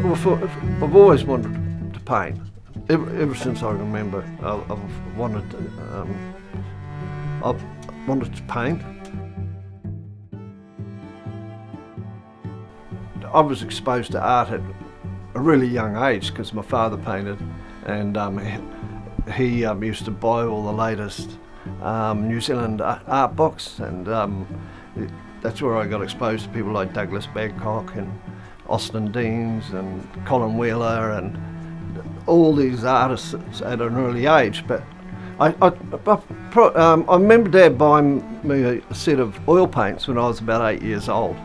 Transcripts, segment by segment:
I've always wanted to paint. Ever since I remember, I've wanted to paint. I was exposed to art at a really young age because my father painted, and he used to buy all the latest New Zealand art books, and that's where I got exposed to people like Douglas Babcock and Austin Deans and Colin Wheeler and all these artists at an early age. But I remember Dad buying me a set of oil paints when I was about 8 years old.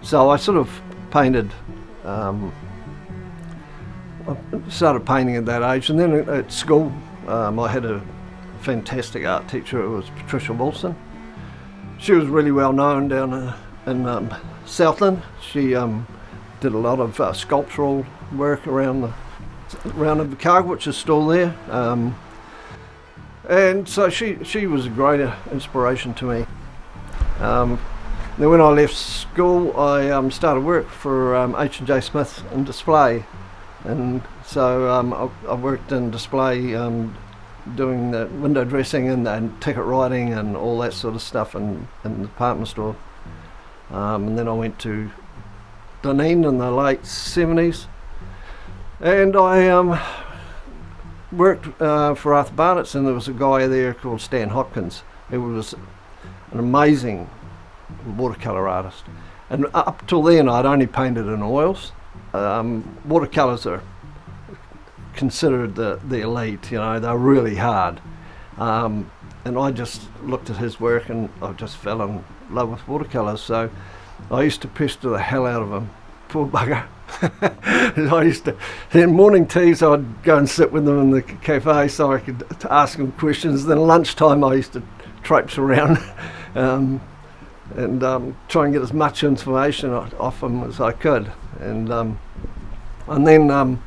So I sort of painted, I started painting at that age, and then at school I had a fantastic art teacher. It was Patricia Wilson. She was really well known down in Southland. She did a lot of sculptural work around the Carg, which is still there. And so she was a great inspiration to me. Then when I left school, I started work for H&J Smith in display, and so I worked in display doing the window dressing and ticket writing and all that sort of stuff in the department store. And then I went to Dunedin in the late 70s, and I worked for Arthur Barnett's, and there was a guy there called Stan Hopkins who was an amazing watercolour artist. And up till then I'd only painted in oils. Watercolours are considered the elite, you know, they're really hard. And I just looked at his work and I just fell in love with watercolours. So I used to pester the hell out of him, poor bugger. I used to, in morning teas I'd go and sit with them in the cafe so I could ask him questions. Then lunchtime I used to traipse around and try and get as much information off him as I could. And then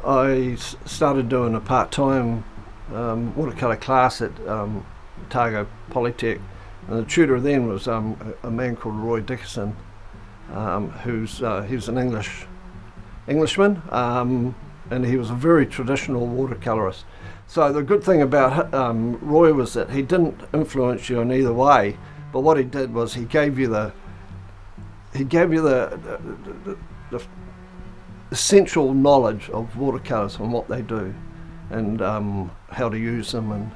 I started doing a part-time watercolour class at Otago Polytech, and the tutor then was a man called Roy Dickerson, he was an Englishman, and he was a very traditional watercolourist. So the good thing about Roy was that he didn't influence you in either way, but what he did was he gave you the essential knowledge of watercolours and what they do, and how to use them. And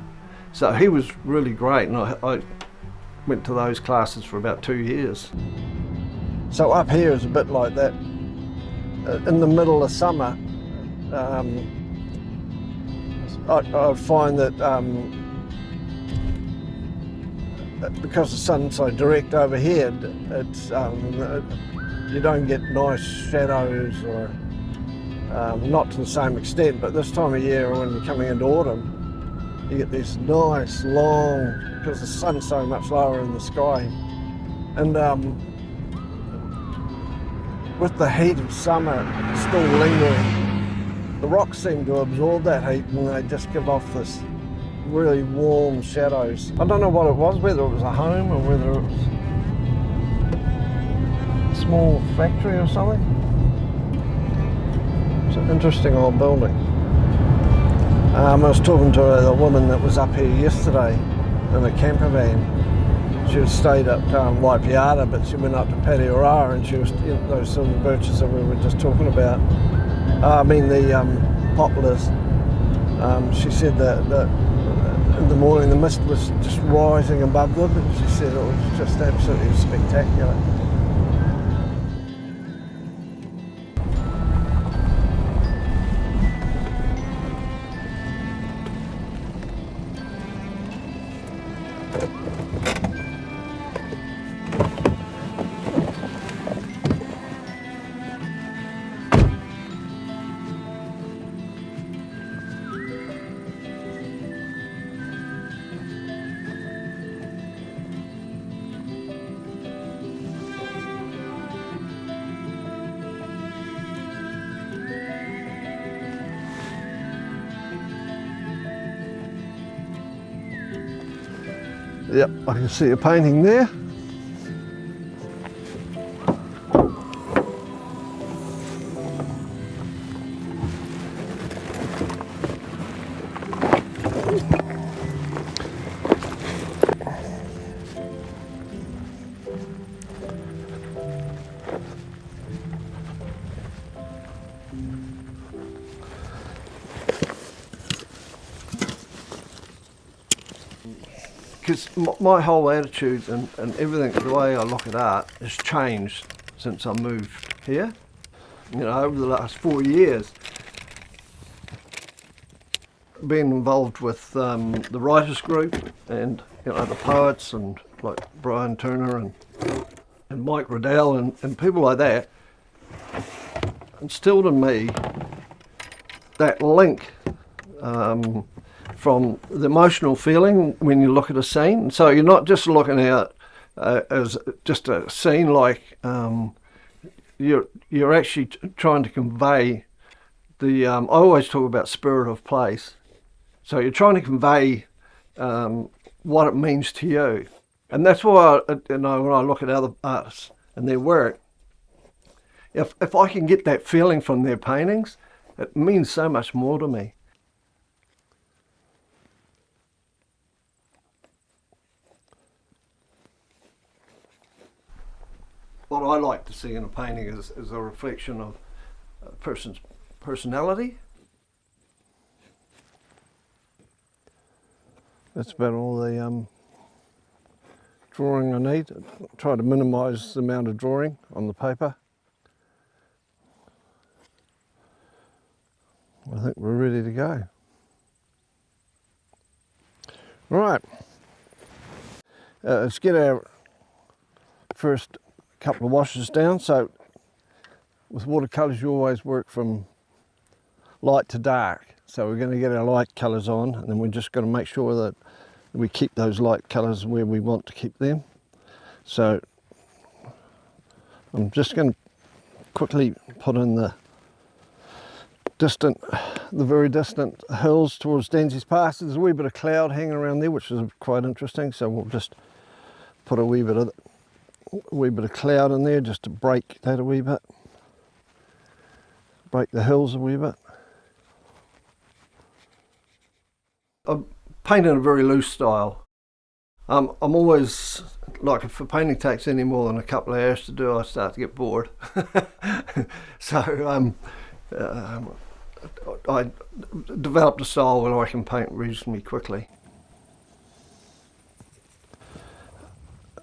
so he was really great, and I went to those classes for about 2 years. So up here is a bit like that. In the middle of summer, I find that because the sun's so direct over here, it's you don't get nice shadows, or not to the same extent. But this time of year, when you're coming into autumn, you get these nice long, because the sun's so much lower in the sky, and with the heat of summer still lingering, the rocks seem to absorb that heat and they just give off this really warm shadows. I don't know what it was, whether it was a home or whether it was a small factory or something. It's an interesting old building. I was talking to a woman that was up here yesterday in a camper van. She had stayed at Waipiata, but she went up to Patearoa, and she was, you know, those silver birches that we were just talking about. The poplars. She said that in the morning the mist was just rising above them, and she said it was just absolutely spectacular. Yep, I can see a painting there. because my whole attitude and everything, the way I look at art has changed since I moved here. You know, over the last 4 years, being involved with the writers group and, you know, the poets and like Brian Turner and Mike Riddell and people like that, instilled in me that link from the emotional feeling when you look at a scene. So you're not just looking at as just a scene, like you're actually trying to convey the I always talk about spirit of place. So you're trying to convey what it means to you. And that's why you know, when I look at other artists and their work, if I can get that feeling from their paintings, it means so much more to me. What I like to see in a painting is a reflection of a person's personality. That's about all the drawing I need. Try to minimise the amount of drawing on the paper. I think we're ready to go. Right, let's get our first couple of washes down. So with watercolours you always work from light to dark. So we're going to get our light colours on, and then we're just going to make sure that we keep those light colours where we want to keep them. So I'm just going to quickly put in the very distant hills towards Danzy's Pass. There's a wee bit of cloud hanging around there, which is quite interesting. So we'll just put a wee bit of cloud in there just to break that a wee bit, break the hills a wee bit. I'm painting a very loose style. I'm always, like, if a painting takes any more than a couple of hours to do, I start to get bored. So I developed a style where I can paint reasonably quickly.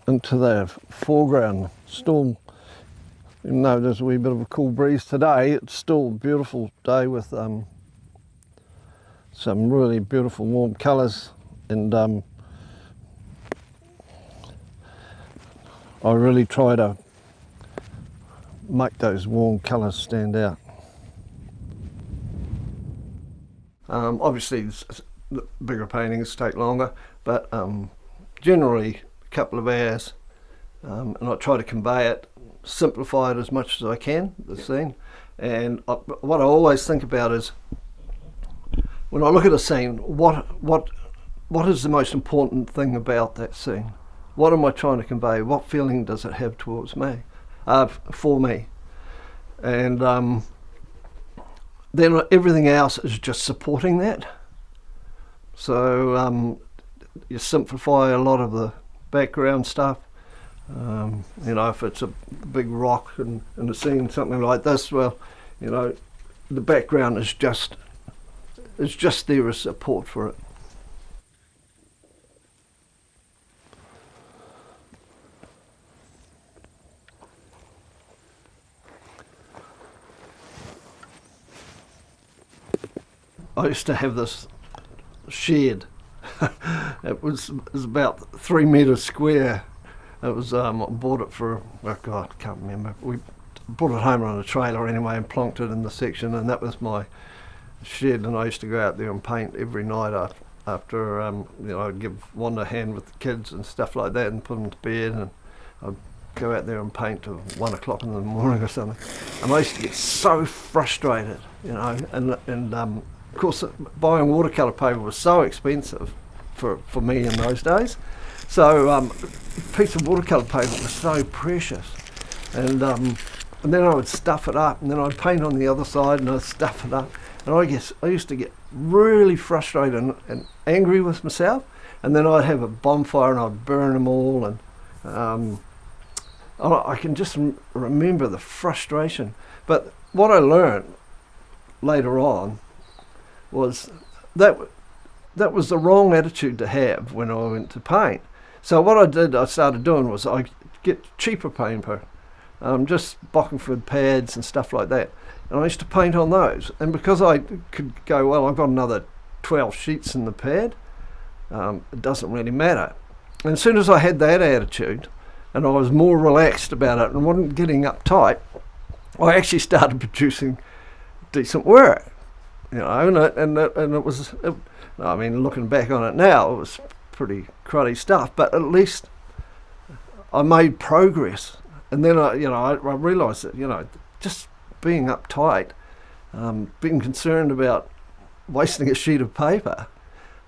Into the foreground, still, even though there's a wee bit of a cool breeze today, it's still a beautiful day with some really beautiful warm colours, and I really try to make those warm colours stand out. Obviously the bigger paintings take longer, but generally a couple of hours, and I try to convey it, simplify it as much as I can, the scene. And what I always think about is, when I look at a scene, what is the most important thing about that scene? What am I trying to convey? What feeling does it have towards me, for me? And then everything else is just supporting that. So you simplify a lot of the background stuff. You know, if it's a big rock in a scene, something like this, well, you know, the background is just there as support for it. I used to have this shed. It was about 3 metres square. It was I bought it for, oh God, I can't remember. We brought it home on a trailer anyway and plonked it in the section, and that was my shed. And I used to go out there and paint every night after you know, I'd give one a hand with the kids and stuff like that, and put them to bed, and I'd go out there and paint till 1 o'clock in the morning or something. And I used to get so frustrated, you know, and of course buying watercolour paper was so expensive for me in those days. So a piece of watercolour paper was so precious, and then I would stuff it up, and then I'd paint on the other side, and I'd stuff it up, and I used to get really frustrated and angry with myself, and then I'd have a bonfire and I'd burn them all, and I can just remember the frustration. But what I learned later on was that that was the wrong attitude to have when I went to paint. So what I started doing was I get cheaper paper, just Bockingford pads and stuff like that, and I used to paint on those. And because I could go, well, I've got another 12 sheets in the pad, it doesn't really matter. And as soon as I had that attitude and I was more relaxed about it and wasn't getting uptight, I actually started producing decent work, you know, and it was, I mean, looking back on it now, it was pretty cruddy stuff, but at least I made progress. And then I realised that, you know, just being uptight, being concerned about wasting a sheet of paper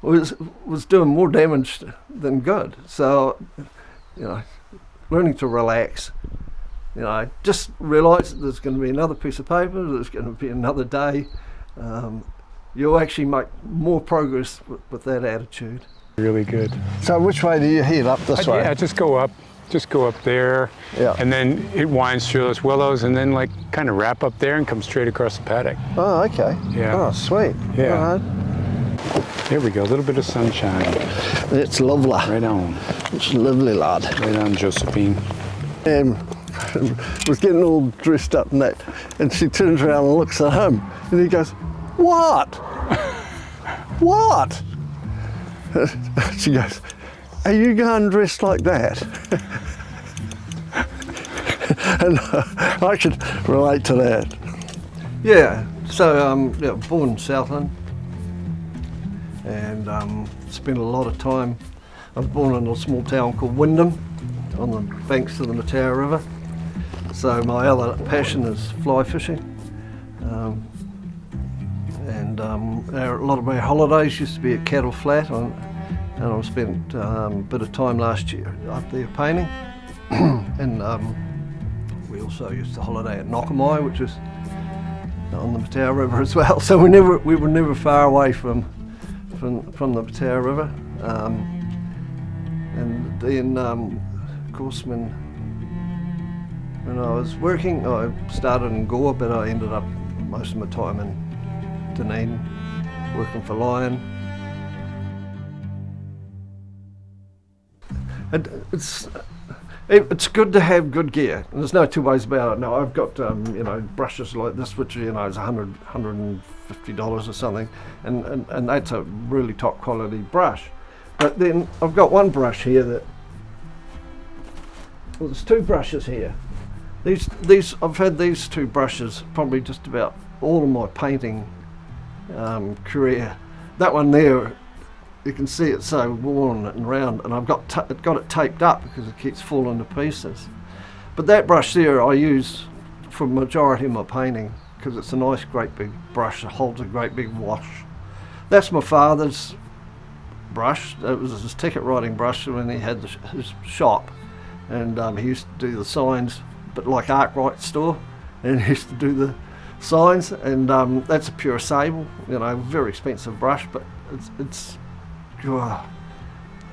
was doing more damage than good. So, you know, learning to relax, you know, just realise that there's going to be another piece of paper, there's going to be another day. You'll actually make more progress with that attitude. Really good. So which way do you head? Up this way? Yeah, just go up there, yeah. And then it winds through those willows and then like kind of wrap up there and come straight across the paddock. Oh, okay. Yeah. Oh, sweet. Yeah. All right. There we go, a little bit of sunshine. It's lovely. Right on. It's lovely, lad. Right on, Josephine. Was getting all dressed up and that, and she turns around and looks at him, and he goes, "What? What?" She goes, "Are you going dressed like that?" And I could relate to that. Yeah, so yeah, born in Southland, and spent a lot of time. I was born in a small town called Wyndham, on the banks of the Mataura River. So my other passion is fly fishing, and a lot of my holidays used to be at Cattle Flat, and I spent a bit of time last year up there painting. And we also used to holiday at Nokamai, which is on the Mataura River as well. So we were never far away from the Mataura River. And then, of course, when I was working, I started in Gore, but I ended up most of my time in Dunedin, working for Lion. And it's good to have good gear, and there's no two ways about it. Now I've got you know, brushes like this, which, you know, is $150 or something, and that's a really top quality brush. But then I've got one brush here that, well, there's two brushes here. These I've had these two brushes probably just about all of my painting career. That one there, you can see it's so worn and round, and I've got it taped up because it keeps falling to pieces. But that brush there I use for the majority of my painting because it's a nice great big brush that holds a great big wash. That's my father's brush. It was his ticket writing brush when he had his shop, and he used to do the signs, but like Arkwright's store, and he used to do the signs, and that's a pure sable, you know, very expensive brush, but it's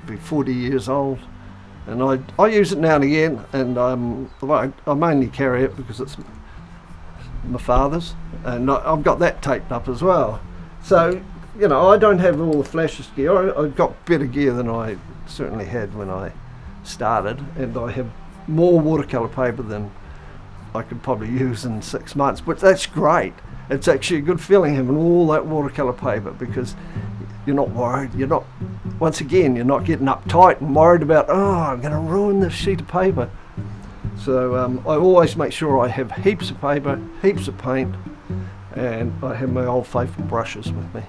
be 40 years old, and I use it now and again, and I mainly carry it because it's my father's, and I've got that taped up as well. So, you know, I don't have all the flashiest gear. I've got better gear than I certainly had when I started, and I have more watercolor paper than I could probably use in 6 months, but that's great. It's actually a good feeling having all that watercolor paper because you're not worried. Once again, you're not getting uptight and worried about, oh, I'm going to ruin this sheet of paper. So I always make sure I have heaps of paper, heaps of paint, and I have my old faithful brushes with me.